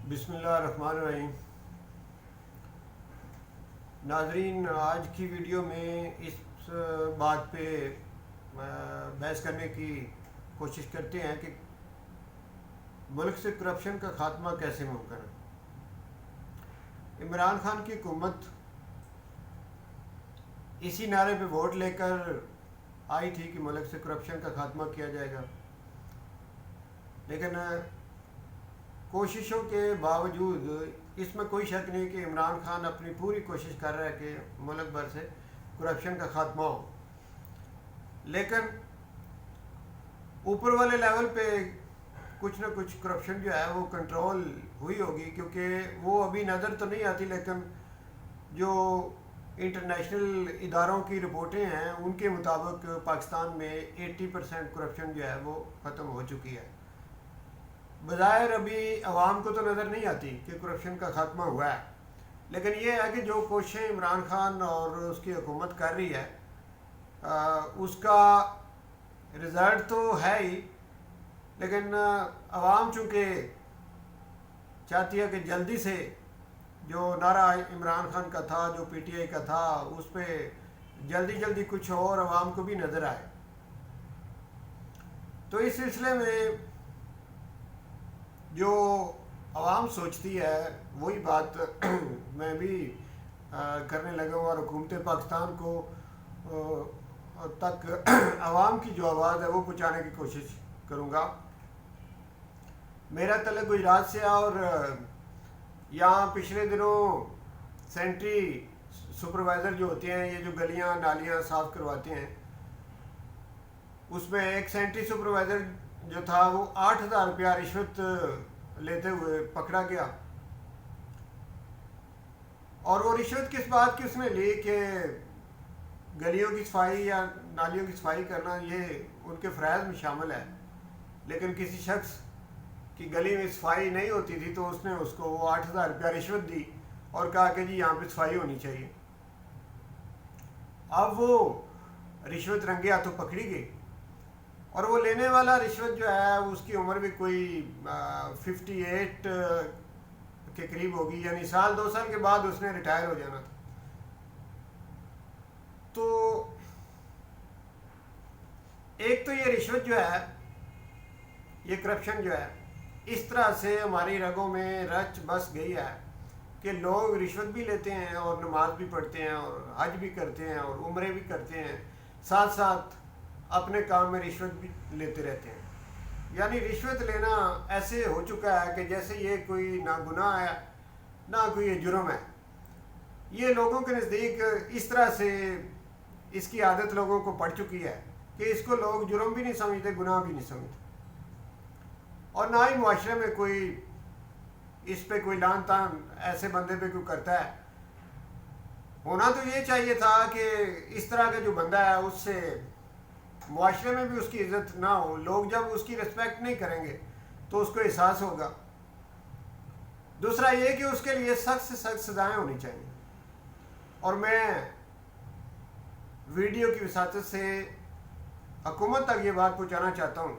بسم اللہ الرحمن الرحیم۔ ناظرین، آج کی ویڈیو میں اس بات پہ بحث کرنے کی کوشش کرتے ہیں کہ ملک سے کرپشن کا خاتمہ کیسے ممکن ہے۔ عمران خان کی حکومت اسی نعرے پہ ووٹ لے کر آئی تھی کہ ملک سے کرپشن کا خاتمہ کیا جائے گا، لیکن کوششوں کے باوجود اس میں کوئی شک نہیں کہ عمران خان اپنی پوری کوشش کر رہا ہے کہ ملک بھر سے کرپشن کا خاتمہ ہو، لیکن اوپر والے لیول پہ کچھ نہ کچھ کرپشن جو ہے وہ کنٹرول ہوئی ہوگی، کیونکہ وہ ابھی نظر تو نہیں آتی، لیکن جو انٹرنیشنل اداروں کی رپورٹیں ہیں ان کے مطابق پاکستان میں 80% کرپشن جو ہے وہ ختم ہو چکی ہے۔ بظاہر ابھی عوام کو تو نظر نہیں آتی کہ کرپشن کا خاتمہ ہوا ہے، لیکن یہ ہے کہ جو کوششیں عمران خان اور اس کی حکومت کر رہی ہے اس کا رزلٹ تو ہے ہی، لیکن عوام چونکہ چاہتی ہے کہ جلدی سے جو نعرہ عمران خان کا تھا، جو پی ٹی آئی کا تھا، اس پہ جلدی جلدی کچھ اور عوام کو بھی نظر آئے، تو اس سلسلے میں جو عوام سوچتی ہے وہی بات میں بھی کرنے لگا ہوں، اور حکومت پاکستان کو تک عوام کی جو آواز ہے وہ پہنچانے کی کوشش کروں گا۔ میرا تعلق گجرات سے، اور یہاں پچھلے دنوں سینٹری سپروائزر جو ہوتے ہیں، یہ جو گلیاں نالیاں صاف کرواتے ہیں، اس میں ایک سینٹری سپروائزر جو تھا وہ 8,000 روپیہ رشوت لیتے ہوئے پکڑا گیا، اور وہ رشوت کس بات کی اس نے لی کہ گلیوں کی صفائی یا نالیوں کی صفائی کرنا یہ ان کے فرائض میں شامل ہے، لیکن کسی شخص کی گلی میں صفائی نہیں ہوتی تھی تو اس نے اس کو وہ 8,000 روپیہ رشوت دی اور کہا کہ جی یہاں پہ صفائی ہونی چاہیے۔ اب وہ رشوت رنگے ہاتھوں پکڑی گئی، اور وہ لینے والا رشوت جو ہے اس کی عمر بھی کوئی 58 کے قریب ہوگی، یعنی سال 2 سال کے بعد اس نے ریٹائر ہو جانا تھا۔ تو ایک تو یہ رشوت جو ہے، یہ کرپشن جو ہے، اس طرح سے ہماری رگوں میں رچ بس گئی ہے کہ لوگ رشوت بھی لیتے ہیں اور نماز بھی پڑھتے ہیں اور حج بھی کرتے ہیں اور عمرے بھی کرتے ہیں، ساتھ ساتھ اپنے کام میں رشوت بھی لیتے رہتے ہیں، یعنی رشوت لینا ایسے ہو چکا ہے کہ جیسے یہ کوئی نہ گناہ ہے نہ کوئی یہ جرم ہے۔ یہ لوگوں کے نزدیک اس طرح سے اس کی عادت لوگوں کو پڑ چکی ہے کہ اس کو لوگ جرم بھی نہیں سمجھتے، گناہ بھی نہیں سمجھتے، اور نہ ہی معاشرے میں کوئی اس پہ کوئی لان تان ایسے بندے پہ کوئی کرتا ہے۔ ہونا تو یہ چاہیے تھا کہ اس طرح کا جو بندہ ہے اس سے معاشرے میں بھی اس کی عزت نہ ہو، لوگ جب اس کی ریسپیکٹ نہیں کریں گے تو اس کو احساس ہوگا۔ دوسرا یہ کہ اس کے لیے سخت سے سخت سزائیں ہونی چاہیے، اور میں ویڈیو کی وساطت سے حکومت تک یہ بات پہنچانا چاہتا ہوں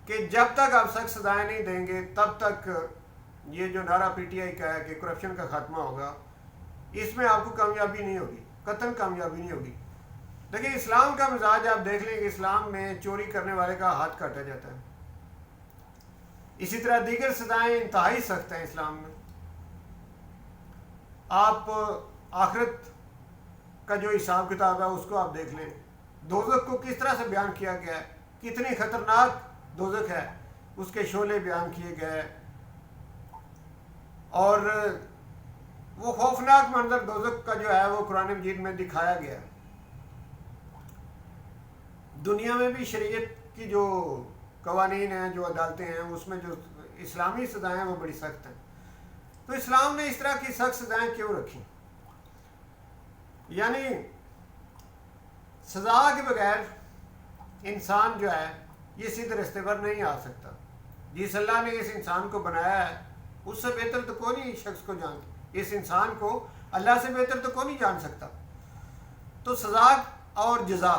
کہ جب تک آپ سخت سزائیں نہیں دیں گے تب تک یہ جو نعرہ پی ٹی آئی کا ہے کہ کرپشن کا خاتمہ ہوگا، اس میں آپ کو کامیابی نہیں ہوگی، قطعاً کامیابی نہیں ہوگی۔ لیکن اسلام کا مزاج آپ دیکھ لیں کہ اسلام میں چوری کرنے والے کا ہاتھ کاٹا جاتا ہے، اسی طرح دیگر سزائیں انتہائی سخت ہیں اسلام میں۔ آپ آخرت کا جو حساب کتاب ہے اس کو آپ دیکھ لیں، دوزخ کو کس طرح سے بیان کیا گیا ہے، کتنی خطرناک دوزخ ہے، اس کے شعلے بیان کیے گئے، اور وہ خوفناک منظر دوزخ کا جو ہے وہ قرآن مجید میں دکھایا گیا ہے۔ دنیا میں بھی شریعت کی جو قوانین ہیں، جو عدالتیں ہیں، اس میں جو اسلامی سزائیں ہیں وہ بڑی سخت ہیں۔ تو اسلام نے اس طرح کی سخت سزائیں کیوں رکھی؟ یعنی سزا کے بغیر انسان جو ہے یہ سیدھے رستے پر نہیں آ سکتا۔ جس اللہ نے اس انسان کو بنایا ہے اس سے بہتر تو کوئی نہیں شخص کو جانتا، اس انسان کو اللہ سے بہتر تو کوئی نہیں جان سکتا۔ تو سزا اور جزا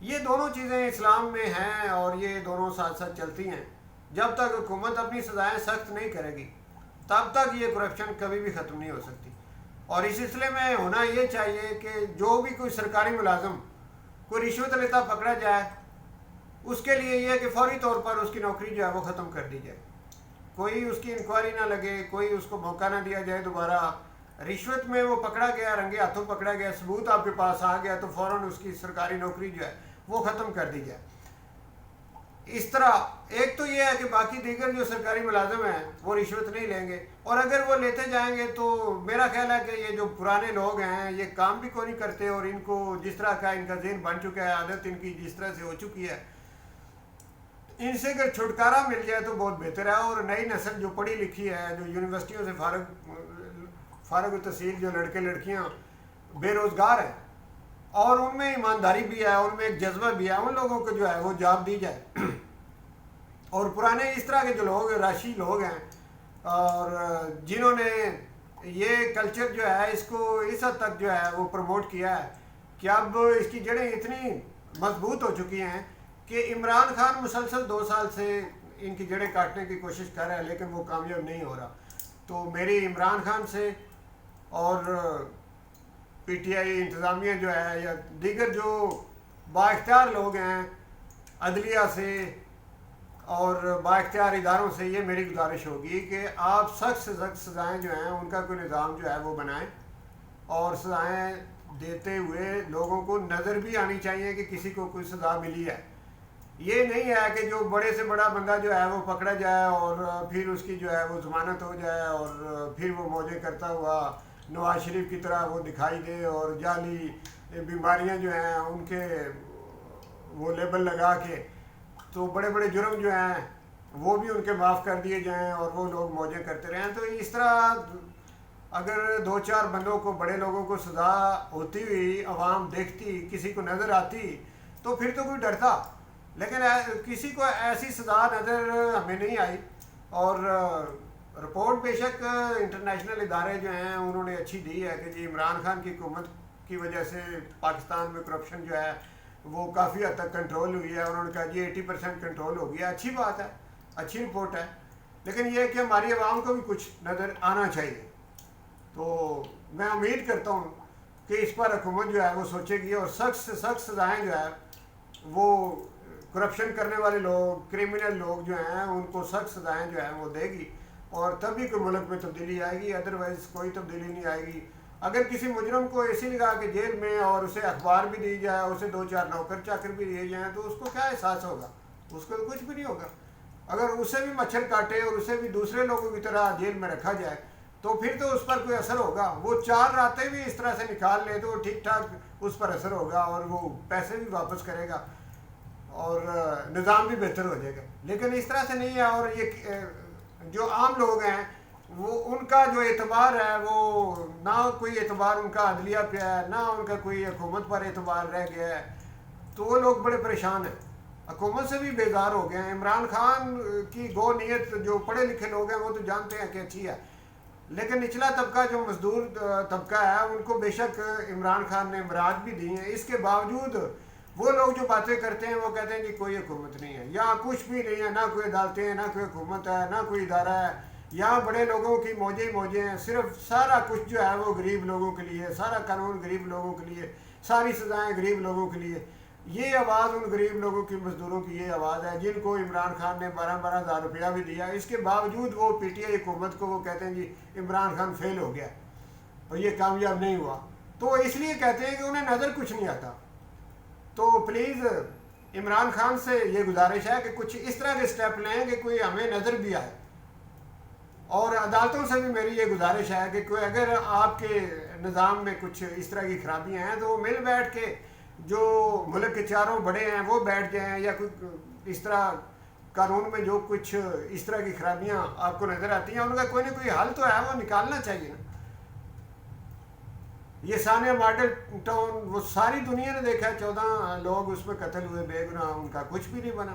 یہ دونوں چیزیں اسلام میں ہیں، اور یہ دونوں ساتھ ساتھ چلتی ہیں۔ جب تک حکومت اپنی سزائیں سخت نہیں کرے گی تب تک یہ کرپشن کبھی بھی ختم نہیں ہو سکتی. اور اس سلسلے میں ہونا یہ چاہیے کہ جو بھی کوئی سرکاری ملازم کوئی رشوت لیتا پکڑا جائے اس کے لیے یہ ہے کہ فوری طور پر اس کی نوکری جو ہے وہ ختم کر دی جائے. کوئی اس کی انکوائری نہ لگے, کوئی اس کو موقع نہ دیا جائے دوبارہ. رشوت میں وہ پکڑا گیا, رنگے ہاتھوں پکڑا گیا, ثبوت آپ کے پاس آ گیا تو فوراً اس کی سرکاری نوکری جو ہے وہ ختم کر دی جائے. اس طرح ایک تو یہ ہے کہ باقی دیگر جو سرکاری ملازم ہیں وہ رشوت نہیں لیں گے, اور اگر وہ لیتے جائیں گے تو میرا خیال ہے کہ یہ جو پرانے لوگ ہیں یہ کام بھی کوئی نہیں کرتے, اور ان کو جس طرح کا ان کا ذہن بن چکا ہے, عادت ان کی جس طرح سے ہو چکی ہے, ان سے اگر چھٹکارا مل جائے تو بہت بہتر ہے. اور نئی نسل جو پڑھی لکھی ہے, جو یونیورسٹیوں سے فارغ التحصیل جو لڑکے لڑکیاں بے روزگار ہیں اور ان میں ایمانداری بھی ہے, ان میں ایک جذبہ بھی ہے, ان لوگوں کو جو ہے وہ جاب دی جائے. اور پرانے اس طرح کے جو لوگ راشی لوگ ہیں اور جنہوں نے یہ کلچر جو ہے اس کو اس حد تک جو ہے وہ پروموٹ کیا ہے کہ اب اس کی جڑیں اتنی مضبوط ہو چکی ہیں کہ عمران خان مسلسل 2 سال سے ان کی جڑیں کاٹنے کی کوشش کر رہا ہے لیکن وہ کامیاب نہیں ہو رہا. تو میری عمران خان سے اور پی ٹی آئی انتظامیہ جو ہے یا دیگر جو بااختیار لوگ ہیں عدلیہ سے اور بااختیار اداروں سے یہ میری گزارش ہوگی کہ آپ سخت سے سخت سزائیں جو ہیں ان کا کوئی نظام جو ہے وہ بنائیں, اور سزائیں دیتے ہوئے لوگوں کو نظر بھی آنی چاہیے کہ کسی کو کوئی سزا ملی ہے. یہ نہیں ہے کہ جو بڑے سے بڑا بندہ جو ہے وہ پکڑا جائے اور پھر اس کی جو ہے وہ ضمانت ہو جائے اور پھر وہ موجے کرتا ہوا نواز شریف کی طرح وہ دکھائی دے, اور جعلی بیماریاں جو ہیں ان کے وہ لیبل لگا کے تو بڑے بڑے جرم جو ہیں وہ بھی ان کے معاف کر دیے جائیں اور وہ لوگ موجے کرتے رہیں. تو اس طرح اگر 2-4 بندوں کو, بڑے لوگوں کو سزا ہوتی ہوئی عوام دیکھتی, کسی کو نظر آتی تو پھر تو کوئی ڈرتا, لیکن کسی کو ایسی سزا نظر ہمیں نہیں آئی. اور رپورٹ بے شک انٹرنیشنل ادارے جو ہیں انہوں نے اچھی دی ہے کہ جی عمران خان کی حکومت کی وجہ سے پاکستان میں کرپشن جو ہے وہ کافی حد تک کنٹرول ہوئی ہے. انہوں نے کہا جی 80% کنٹرول ہو گیا, اچھی بات ہے, اچھی رپورٹ ہے, لیکن یہ کہ ہماری عوام کو بھی کچھ نظر آنا چاہیے. تو میں امید کرتا ہوں کہ اس پر حکومت جو ہے وہ سوچے گی اور سخت سے سخت سزائیں جو ہے وہ کرپشن کرنے والے لوگ, کریمنل لوگ جو ہیں ان کو سخت سزائیں جو ہیں وہ دے گی, اور تبھی کوئی ملک میں تبدیلی آئے گی, ادروائز کوئی تبدیلی نہیں آئے گی. اگر کسی مجرم کو ایسی لگا کہ جیل میں اور اسے اخبار بھی دی جائے, اسے 2-4 نوکر چاکر بھی دیے جائیں تو اس کو کیا احساس ہوگا؟ اس کو کچھ بھی نہیں ہوگا. اگر اسے بھی مچھر کاٹے اور اسے بھی دوسرے لوگوں کی طرح جیل میں رکھا جائے تو پھر تو اس پر کوئی اثر ہوگا. وہ 4 راتیں بھی اس طرح سے نکال لے تو وہ ٹھیک ٹھاک اس پر اثر ہوگا اور وہ پیسے بھی واپس کرے گا اور نظام بھی بہتر ہو جائے گا. لیکن اس طرح سے نہیں ہے. اور یہ جو عام لوگ ہیں وہ ان کا جو اعتبار ہے وہ نہ کوئی اعتبار ان کا عدلیہ پہ ہے, نہ ان کا کوئی حکومت پر اعتبار رہ گیا ہے. تو وہ لوگ بڑے پریشان ہیں, حکومت سے بھی بیزار ہو گئے ہیں. عمران خان کی گو نیت جو پڑھے لکھے لوگ ہیں وہ تو جانتے ہیں کہ اچھی ہے, لیکن نچلا طبقہ جو مزدور طبقہ ہے ان کو بے شک عمران خان نے مراد بھی دی ہیں. اس کے باوجود وہ لوگ جو باتیں کرتے ہیں وہ کہتے ہیں کہ کوئی حکومت نہیں ہے, یہاں کچھ بھی نہیں ہے, نہ کوئی عدالتیں ہیں, نہ کوئی حکومت ہے, نہ کوئی ادارہ ہے, یہاں بڑے لوگوں کی موجیں ہی موجیں ہیں, صرف سارا کچھ جو ہے وہ غریب لوگوں کے لیے, سارا قانون غریب لوگوں کے لیے, ساری سزائیں غریب لوگوں کے لیے. یہ آواز ان غریب لوگوں کی, مزدوروں کی یہ آواز ہے جن کو عمران خان نے 12-12 ہزار روپیہ بھی دیا. اس کے باوجود وہ پی ٹی آئی حکومت کو وہ کہتے ہیں جی عمران خان فیل ہو گیا اور یہ کامیاب نہیں ہوا. تو اس لیے کہتے ہیں کہ انہیں نظر کچھ نہیں آتا. تو پلیز عمران خان سے یہ گزارش ہے کہ کچھ اس طرح کے سٹیپ لیں کہ کوئی ہمیں نظر بھی آئے. اور عدالتوں سے بھی میری یہ گزارش ہے کہ کوئی اگر آپ کے نظام میں کچھ اس طرح کی خرابیاں ہیں تو مل بیٹھ کے جو ملک کے چاروں بڑے ہیں وہ بیٹھ جائیں, یا کوئی اس طرح قانون میں جو کچھ اس طرح کی خرابیاں آپ کو نظر آتی ہیں ان کا کوئی نہ کوئی حل تو ہے وہ نکالنا چاہیے نا. یہ ثانیہ ماڈل ٹاؤن وہ ساری دنیا نے دیکھا ہے, 14 لوگ اس میں قتل ہوئے بے گناہ, ان کا کچھ بھی نہیں بنا.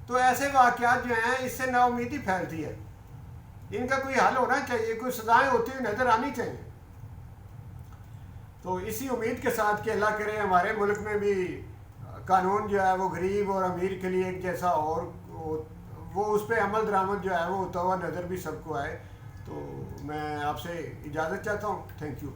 تو ایسے واقعات جو ہیں اس سے نا امیدی پھیلتی ہے. ان کا کوئی حل ہونا چاہیے, کوئی سزائیں ہوتی ہوئی نظر آنی چاہیے. تو اسی امید کے ساتھ کہ اللہ کرے ہمارے ملک میں بھی قانون جو ہے وہ غریب اور امیر کے لیے ایک جیسا اور وہ اس پہ عمل درآمد جو ہے وہ ہوتا ہوا نظر بھی سب کو آئے. تو میں آپ سے اجازت چاہتا ہوں. Thank you.